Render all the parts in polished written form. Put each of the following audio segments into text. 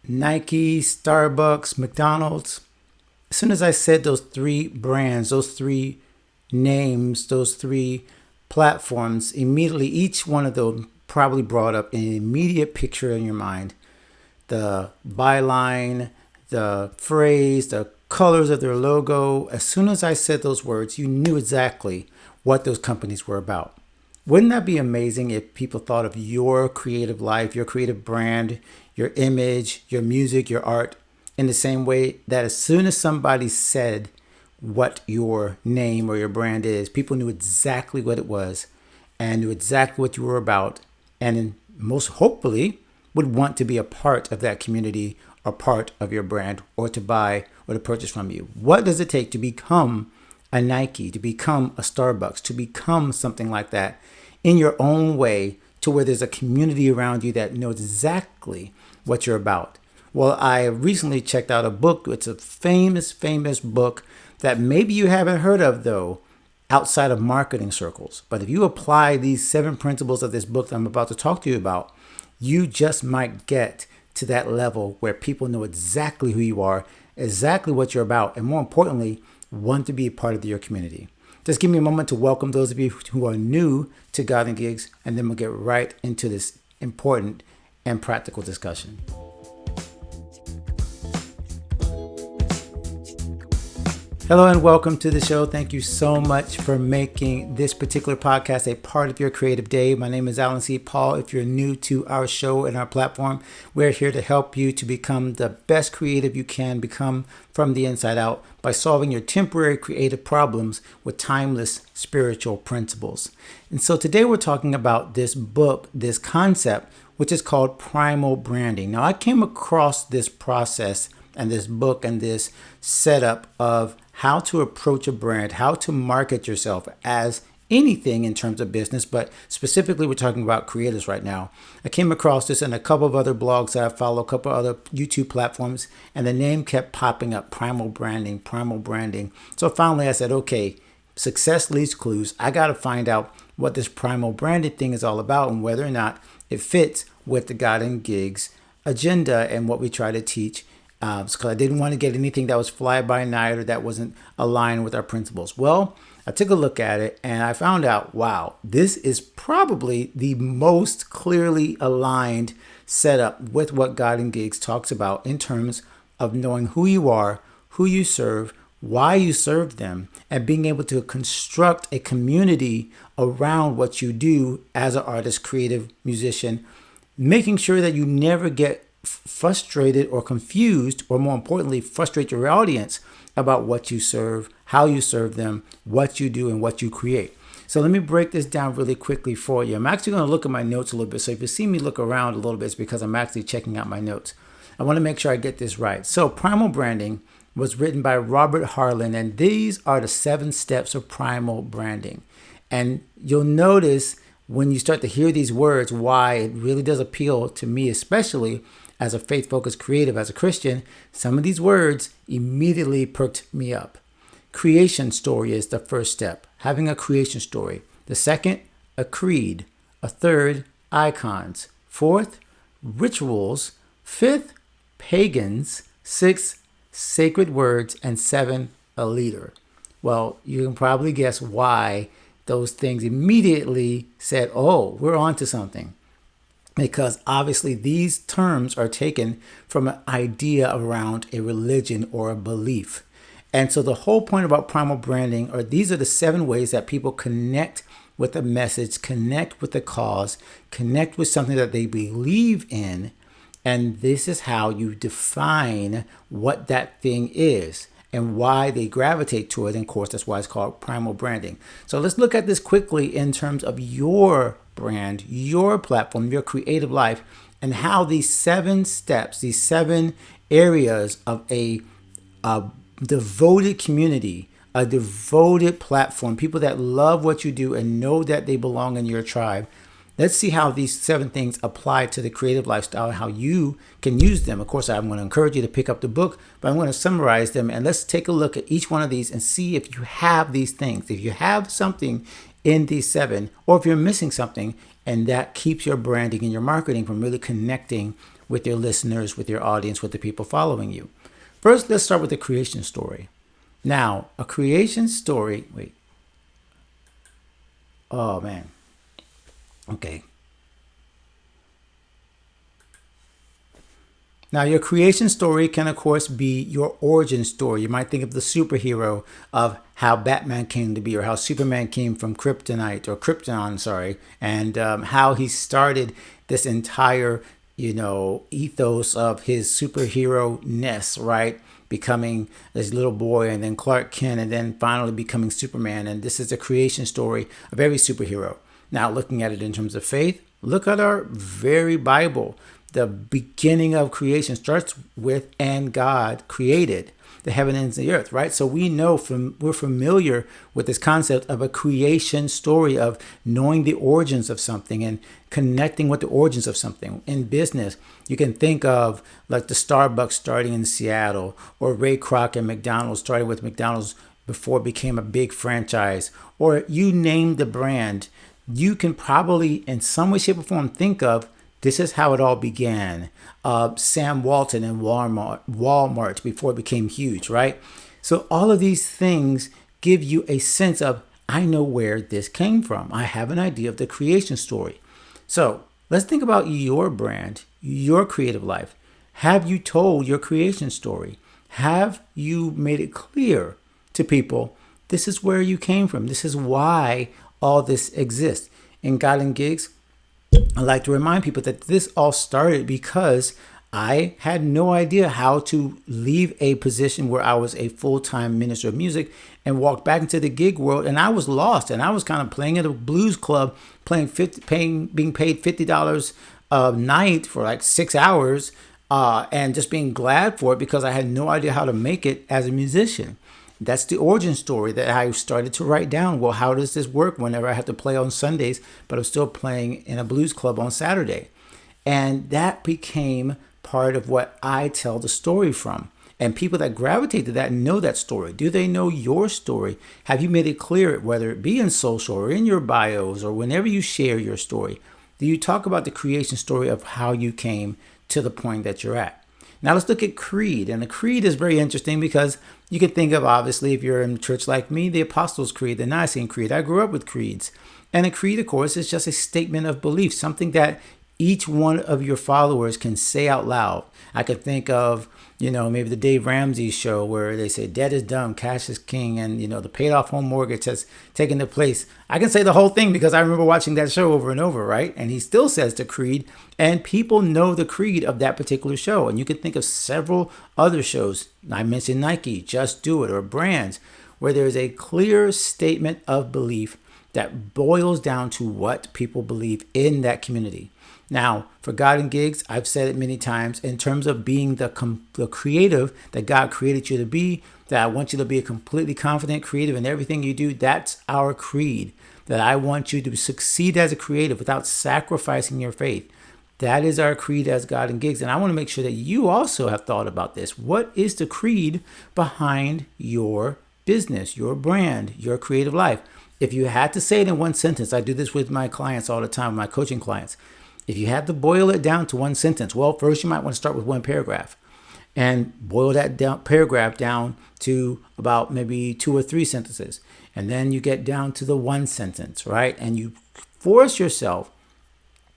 Nike, Starbucks, McDonald's. As soon as I said those three brands, those three names, those three platforms, immediately each one of them probably brought up an immediate picture in your mind. The byline, the phrase, the colors of their logo. As soon as I said those words, you knew exactly what those companies were about. Wouldn't that be amazing if people thought of your creative life, your creative brand, your image, your music, your art in the same way that as soon as somebody said what your name or your brand is, people knew exactly what it was and knew exactly what you were about, and most hopefully would want to be a part of that community or part of your brand or to buy or to purchase from you. What does it take to become a Nike, to become a Starbucks, to become something like that in your own way, to where there's a community around you that knows exactly what you're about? Well, I recently checked out a book. It's a famous book that maybe you haven't heard of, though, outside of marketing circles. But if you apply these 7 principles of this book that I'm about to talk to you about, you just might get to that level where people know exactly who you are, exactly what you're about, and more importantly, want to be a part of your community. Just give me a moment to welcome those of you who are new to God and Gigs, and then we'll get right into this important and practical discussion. Hello and welcome to the show. Thank you so much for making this particular podcast a part of your creative day. My name is Alan C. Paul. If you're new to our show and our platform, we're here to help you to become the best creative you can become from the inside out by solving your temporary creative problems with timeless spiritual principles. And so today we're talking about this book, this concept, which is called Primal Branding. Now, I came across this process and this book and this setup of how to approach a brand, how to market yourself as anything in terms of business, but specifically we're talking about creators right now. I came across this in a couple of other blogs that I follow, a couple of other YouTube platforms, and the name kept popping up, Primal Branding, Primal Branding. So finally I said, okay, success leaves clues. I got to find out what this Primal Branding thing is all about and whether or not it fits with the God and Gigs agenda and what we try to teach. Because I didn't want to get anything that was fly by night or that wasn't aligned with our principles. Well, I took a look at it and I found out, wow, this is probably the most clearly aligned setup with what God and Gigs talks about in terms of knowing who you are, who you serve, why you serve them, and being able to construct a community around what you do as an artist, creative, musician, making sure that you never get frustrated or confused, or more importantly, frustrate your audience about what you serve, how you serve them, what you do, and what you create. So let me break this down really quickly for you. I'm actually going to look at my notes a little bit. So if you see me look around a little bit, it's because I'm actually checking out my notes. I want to make sure I get this right. So Primal Branding was written by Robert Harlan, and these are the 7 steps of primal branding. And you'll notice when you start to hear these words, why it really does appeal to me, especially as a faith-focused creative, as a Christian. Some of these words immediately perked me up. Creation story is the first step, having a creation story. The second, a creed. A third, icons. Fourth, rituals. Fifth, pagans. Sixth, sacred words. And 7, a leader. Well, you can probably guess why those things immediately said, oh, we're on to something. Because obviously these terms are taken from an idea around a religion or a belief. And so the whole point about primal branding these are the 7 ways that people connect with a message, connect with a cause, connect with something that they believe in. And this is how you define what that thing is and why they gravitate to it. And of course, that's why it's called primal branding. So let's look at this quickly in terms of your brand, your platform, your creative life, and how these 7 steps, these 7 areas of a devoted community, a devoted platform, people that love what you do and know that they belong in your tribe. Let's see how these 7 things apply to the creative lifestyle and how you can use them. Of course, I'm going to encourage you to pick up the book, but I'm going to summarize them, and let's take a look at each one of these and see if you have these things. If you have something in these 7, or if you're missing something, and that keeps your branding and your marketing from really connecting with your listeners, with your audience, with the people following you. First, let's start with the creation story. Now, a creation story, oh man. Okay. Now, your creation story can, of course, be your origin story. You might think of the superhero of how Batman came to be, or how Superman came from Krypton, and how he started this entire, ethos of his superhero-ness, right? Becoming this little boy, and then Clark Kent, and then finally becoming Superman. And this is the creation story of every superhero. Now, looking at it in terms of faith, look at our very Bible. The beginning of creation starts with, and God created the heaven and the earth, right? So we know we're familiar with this concept of a creation story, of knowing the origins of something and connecting with the origins of something. In business, you can think of like the Starbucks starting in Seattle, or Ray Kroc and McDonald's starting with McDonald's before it became a big franchise, or you name the brand. You can probably in some way, shape, or form think of, this is how it all began. Sam Walton and Walmart before it became huge, right? So all of these things give you a sense of, I know where this came from. I have an idea of the creation story. So let's think about your brand, your creative life. Have you told your creation story? Have you made it clear to people, this is where you came from? This is why all this exists. In God and Gigs, I like to remind people that this all started because I had no idea how to leave a position where I was a full-time minister of music and walk back into the gig world. And I was lost, and I was kind of playing at a blues club, being paid $50 a night for like 6 hours, and just being glad for it because I had no idea how to make it as a musician. That's the origin story that I started to write down. Well, how does this work whenever I have to play on Sundays, but I'm still playing in a blues club on Saturday? And that became part of what I tell the story from. And people that gravitate to that know that story. Do they know your story? Have you made it clear, whether it be in social or in your bios or whenever you share your story? Do you talk about the creation story of how you came to the point that you're at? Now let's look at creed. And the creed is very interesting because you can think of, obviously, if you're in church like me, the Apostles' Creed, the Nicene Creed. I grew up with creeds. And a creed, of course, is just a statement of belief, something that each one of your followers can say out loud. I could think of, maybe the Dave Ramsey show where they say debt is dumb, cash is king, and, the paid off home mortgage has taken the place. I can say the whole thing because I remember watching that show over and over, right? And he still says the creed, and people know the creed of that particular show. And you can think of several other shows. I mentioned Nike, Just Do It, or brands, where there's a clear statement of belief that boils down to what people believe in that community. Now, for God and Gigs, I've said it many times, in terms of being the creative that God created you to be, that I want you to be a completely confident creative in everything you do. That's our creed, that I want you to succeed as a creative without sacrificing your faith. That is our creed as God and Gigs. And I want to make sure that you also have thought about this. What is the creed behind your business, your brand, your creative life? If you had to say it in one sentence, I do this with my clients all the time, my coaching clients. If you had to boil it down to one sentence, well, first you might want to start with one paragraph and boil that paragraph down to about maybe 2 or 3 sentences. And then you get down to the one sentence, right? And you force yourself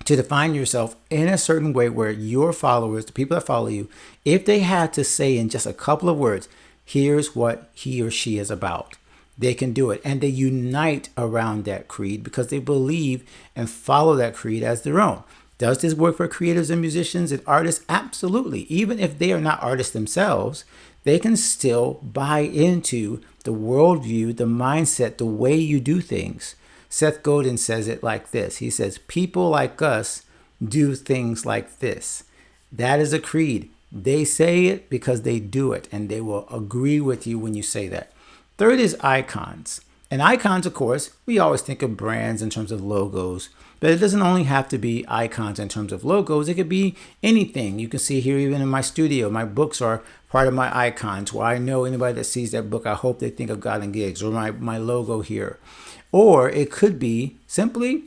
to define yourself in a certain way where your followers, the people that follow you, if they had to say in just a couple of words, here's what he or she is about, they can do it. And they unite around that creed because they believe and follow that creed as their own. Does this work for creators and musicians and artists? Absolutely. Even if they are not artists themselves, they can still buy into the worldview, the mindset, the way you do things. Seth Godin says it like this. He says, people like us do things like this. That is a creed. They say it because they do it, and they will agree with you when you say that. Third is icons. And icons, of course, we always think of brands in terms of logos, but it doesn't only have to be icons in terms of logos. It could be anything. You can see here, even in my studio, my books are part of my icons, where I know anybody that sees that book, I hope they think of God and Gigs, or my logo here. Or it could be simply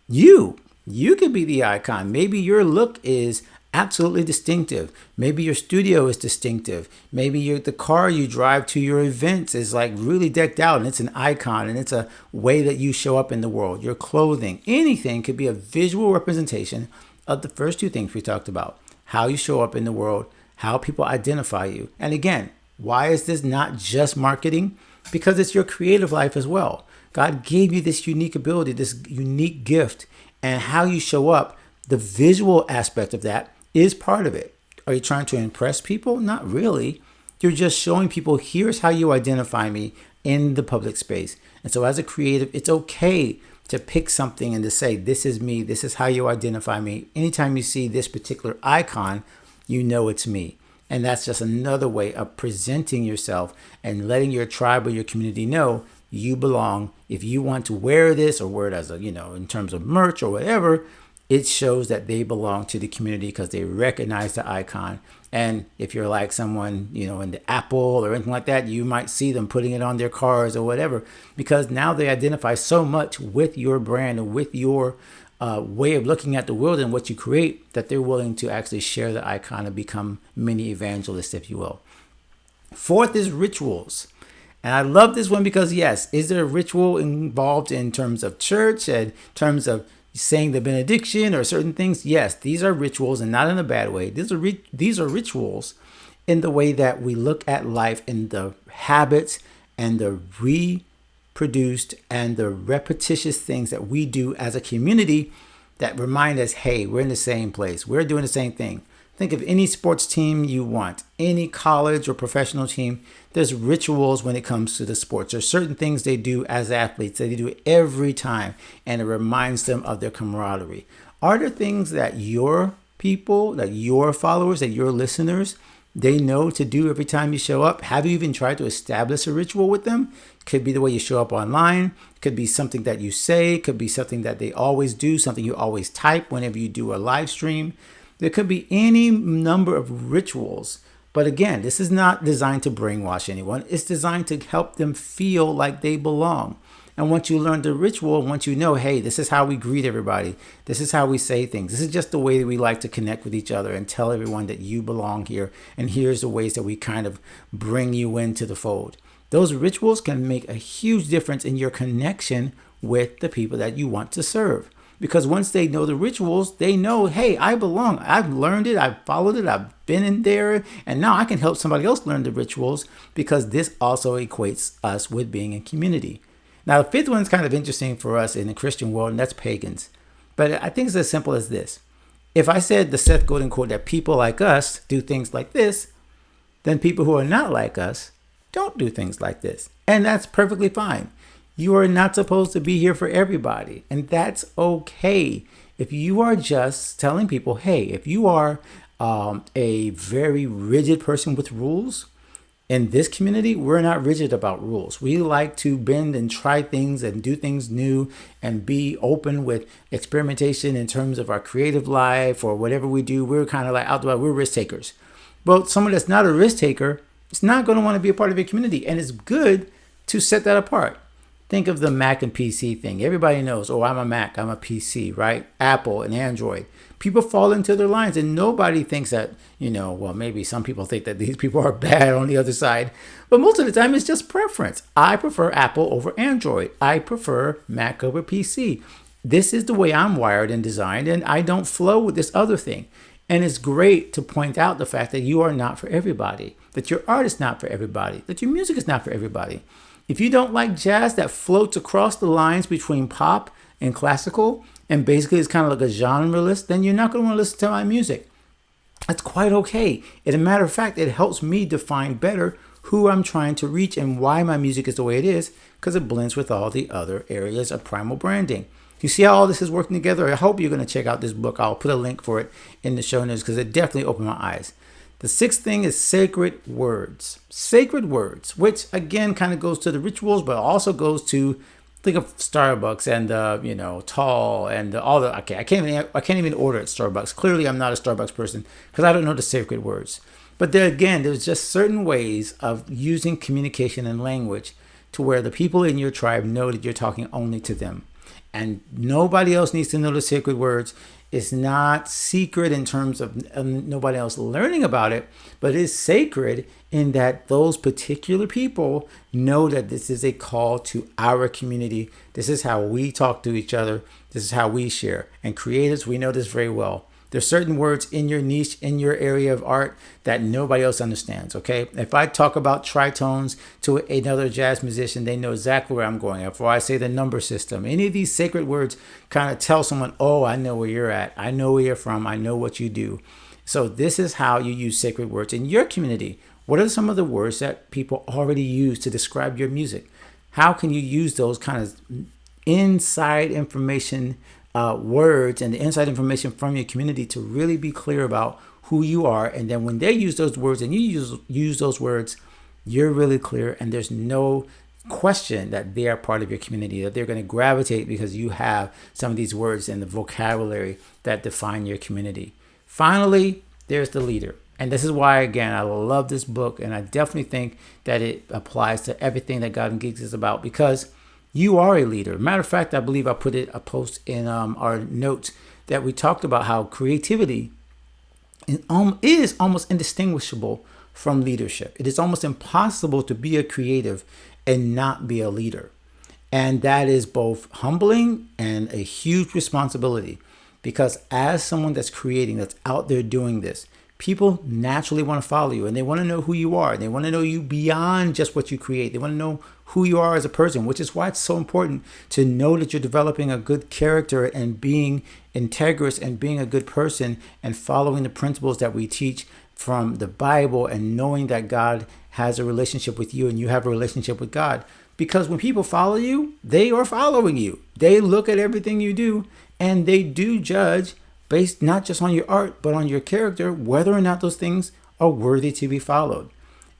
you. You could be the icon. Maybe your look is absolutely distinctive. Maybe your studio is distinctive. Maybe the car you drive to your events is like really decked out and it's an icon and it's a way that you show up in the world. Your clothing, anything could be a visual representation of the first two things we talked about. How you show up in the world, how people identify you. And again, why is this not just marketing? Because it's your creative life as well. God gave you this unique ability, this unique gift, and how you show up, the visual aspect of that is part of it. Are you trying to impress people? Not really. You're just showing people, here's how you identify me in the public space. And so as a creative, it's okay to pick something and to say, this is me, this is how you identify me. Anytime you see this particular icon, you know it's me. And that's just another way of presenting yourself and letting your tribe or your community know you belong. If you want to wear this or wear it as a, in terms of merch or whatever, it shows that they belong to the community because they recognize the icon. And if you're like someone, in the Apple or anything like that, you might see them putting it on their cars or whatever, because now they identify so much with your brand and with your way of looking at the world and what you create that they're willing to actually share the icon and become mini evangelists, if you will. Fourth is rituals. And I love this one because, yes, is there a ritual involved in terms of church and in terms of saying the benediction or certain things? Yes, these are rituals, and not in a bad way. These are rituals in the way that we look at life, in the habits and the reproduced and the repetitious things that we do as a community that remind us, hey, we're in the same place. We're doing the same thing. Think of any sports team you want, any college or professional team. There's rituals when it comes to the sports. There's certain things they do as athletes that they do every time, and it reminds them of their camaraderie. Are there things that your people, that your followers, that your listeners, they know to do every time you show up? Have you even tried to establish a ritual with them? Could be the way you show up online. Could be something that you say. Could be something that they always do, something you always type whenever you do a live stream. There could be any number of rituals. But again, this is not designed to brainwash anyone. It's designed to help them feel like they belong. And once you learn the ritual, once you know, hey, this is how we greet everybody. This is how we say things. This is just the way that we like to connect with each other and tell everyone that you belong here. And here's the ways that we kind of bring you into the fold. Those rituals can make a huge difference in your connection with the people that you want to serve. Because once they know the rituals, they know, hey, I belong. I've learned it. I've followed it. I've been in there. And now I can help somebody else learn the rituals, because this also equates us with being in community. Now, the fifth one is kind of interesting for us in the Christian world, and that's pagans. But I think it's as simple as this. If I said the Seth Godin quote that people like us do things like this, then people who are not like us don't do things like this. And that's perfectly fine. You are not supposed to be here for everybody, and that's okay. If you are just telling people, hey, if you are a very rigid person with rules, in this community, we're not rigid about rules. We like to bend and try things and do things new and be open with experimentation in terms of our creative life or whatever we do. We're kind of like out there, we're risk takers. But someone that's not a risk taker is not going to want to be a part of your community, and it's good to set that apart. Think of the Mac and PC thing. Everybody knows, oh, I'm a Mac, I'm a PC, right? Apple and Android. People fall into their lines, and nobody thinks that, well, maybe some people think that these people are bad on the other side. But most of the time, it's just preference. I prefer Apple over Android. I prefer Mac over PC. This is the way I'm wired and designed, and I don't flow with this other thing. And it's great to point out the fact that you are not for everybody, that your art is not for everybody, that your music is not for everybody. If you don't like jazz that floats across the lines between pop and classical, and basically is kind of like a genreless, then you're not going to want to listen to my music. That's quite okay. As a matter of fact, it helps me define better who I'm trying to reach and why my music is the way it is, because it blends with all the other areas of primal branding. You see how all this is working together? I hope you're going to check out this book. I'll put a link for it in the show notes because it definitely opened my eyes. The sixth thing is sacred words. Sacred words, which again kind of goes to the rituals, but also goes to, think of Starbucks and Tall and all the. Okay, I can't even order at Starbucks. Clearly, I'm not a Starbucks person because I don't know the sacred words. But there again, there's just certain ways of using communication and language to where the people in your tribe know that you're talking only to them. And nobody else needs to know the sacred words. It's not secret in terms of nobody else learning about it, but it is sacred in that those particular people know that this is a call to our community. This is how we talk to each other. This is how we share. And creatives, we know this very well. There's certain words in your niche, in your area of art that nobody else understands, okay? If I talk about tritones to another jazz musician, they know exactly where I'm going. If I say the number system, any of these sacred words kind of tell someone, oh, I know where you're at. I know where you're from. I know what you do. So this is how you use sacred words in your community. What are some of the words that people already use to describe your music? How can you use those kind of inside information words and the inside information from your community to really be clear about who you are? And then when they use those words and you use those words, you're really clear, and there's no question that they are part of your community, that they're going to gravitate because you have some of these words and the vocabulary that define your community. Finally, there's the leader. And this is why, again, I love this book, and I definitely think that it applies to everything that God and Geeks is about, because you are a leader. Matter of fact, I believe I put a post in our notes that we talked about how creativity is almost indistinguishable from leadership. It is almost impossible to be a creative and not be a leader. And that is both humbling and a huge responsibility, because as someone that's creating, that's out there doing this, people naturally want to follow you, and they want to know who you are. They want to know you beyond just what you create. They want to know who you are as a person, which is why it's so important to know that you're developing a good character and being integrous and being a good person and following the principles that we teach from the Bible, and knowing that God has a relationship with you and you have a relationship with God. Because when people follow you, they are following you. They look at everything you do, and they do judge based not just on your art, but on your character, whether or not those things are worthy to be followed.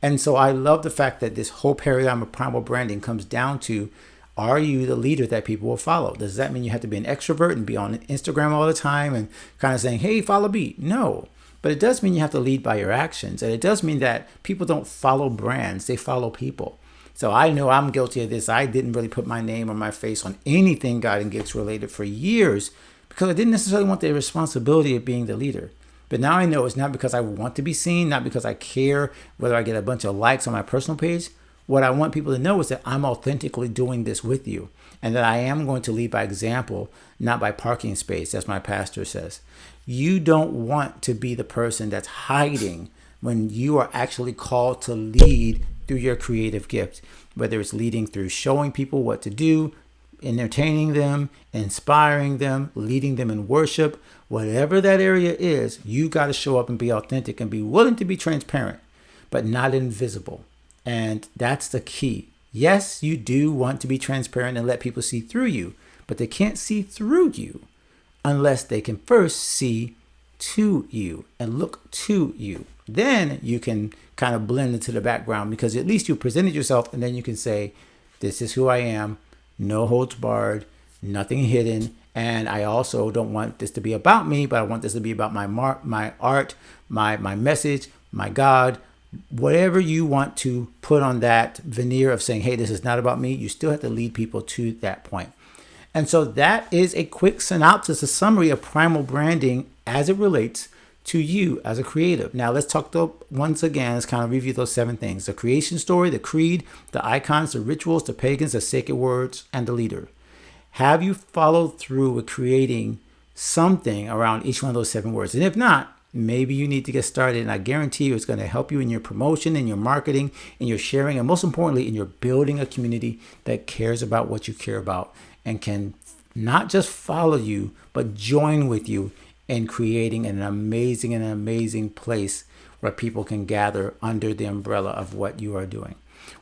And so I love the fact that this whole paradigm of primal branding comes down to, are you the leader that people will follow? Does that mean you have to be an extrovert and be on Instagram all the time and kind of saying, hey, follow me? No. But it does mean you have to lead by your actions. And it does mean that people don't follow brands, they follow people. So I know I'm guilty of this. I didn't really put my name or my face on anything God and Geeks related for years, because I didn't necessarily want the responsibility of being the leader. But now I know it's not because I want to be seen, not because I care whether I get a bunch of likes on my personal page. What I want people to know is that I'm authentically doing this with you, and that I am going to lead by example, not by parking space, as my pastor says. You don't want to be the person that's hiding when you are actually called to lead through your creative gift, whether it's leading through showing people what to do, entertaining them, inspiring them, leading them in worship, whatever that area is. You got to show up and be authentic and be willing to be transparent, but not invisible. And that's the key. Yes, you do want to be transparent and let people see through you, but they can't see through you unless they can first see to you and look to you. Then you can kind of blend into the background, because at least you presented yourself, and then you can say, this is who I am. No holds barred, nothing hidden. And I also don't want this to be about me, but I want this to be about my art, my message, my God. Whatever you want to put on that veneer of saying, hey, this is not about me, you still have to lead people to that point. And so that is a quick synopsis, a summary of primal branding as it relates to you as a creative. Now let's talk once again, let's kind of review those 7 things: the creation story, the creed, the icons, the rituals, the pagans, the sacred words, and the leader. Have you followed through with creating something around each one of those 7 words? And if not, maybe you need to get started. And I guarantee you it's going to help you in your promotion, in your marketing, in your sharing, and most importantly, in your building a community that cares about what you care about and can not just follow you, but join with you in creating an amazing place where people can gather under the umbrella of what you are doing.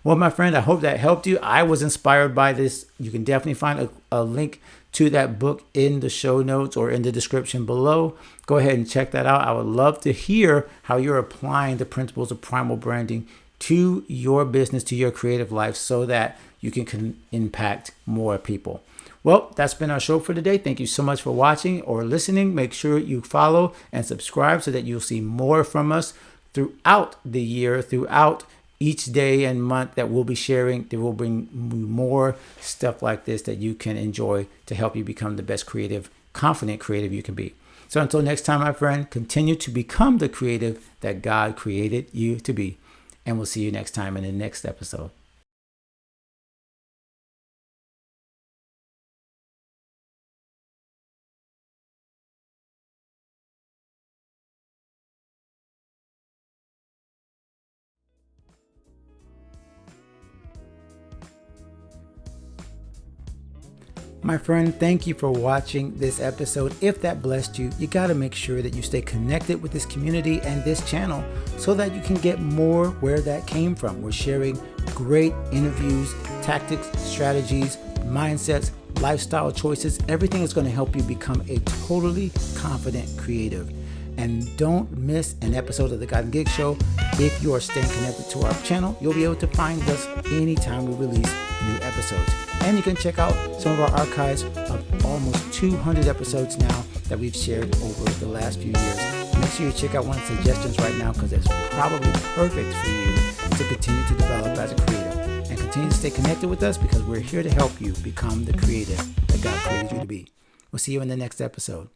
Well, my friend, I hope that helped you. I was inspired by this. You can definitely find a link to that book in the show notes or in the description below. Go ahead and check that out. I would love to hear how you're applying the principles of primal branding to your business, to your creative life, so that you can impact more people. Well, that's been our show for today. Thank you so much for watching or listening. Make sure you follow and subscribe so that you'll see more from us throughout the year, throughout each day and month that we'll be sharing, there will bring more stuff like this that you can enjoy to help you become the best creative, confident creative you can be. So until next time, my friend, continue to become the creative that God created you to be. And we'll see you next time in the next episode. My friend, thank you for watching this episode. If that blessed you, you got to make sure that you stay connected with this community and this channel so that you can get more where that came from. We're sharing great interviews, tactics, strategies, mindsets, lifestyle choices. Everything is going to help you become a totally confident creative. And don't miss an episode of the God and Gig Show. If you are staying connected to our channel, you'll be able to find us anytime we release new episodes. And you can check out some of our archives of almost 200 episodes now that we've shared over the last few years. Make sure you check out one of the suggestions right now because it's probably perfect for you to continue to develop as a creative. And continue to stay connected with us because we're here to help you become the creative that God created you to be. We'll see you in the next episode.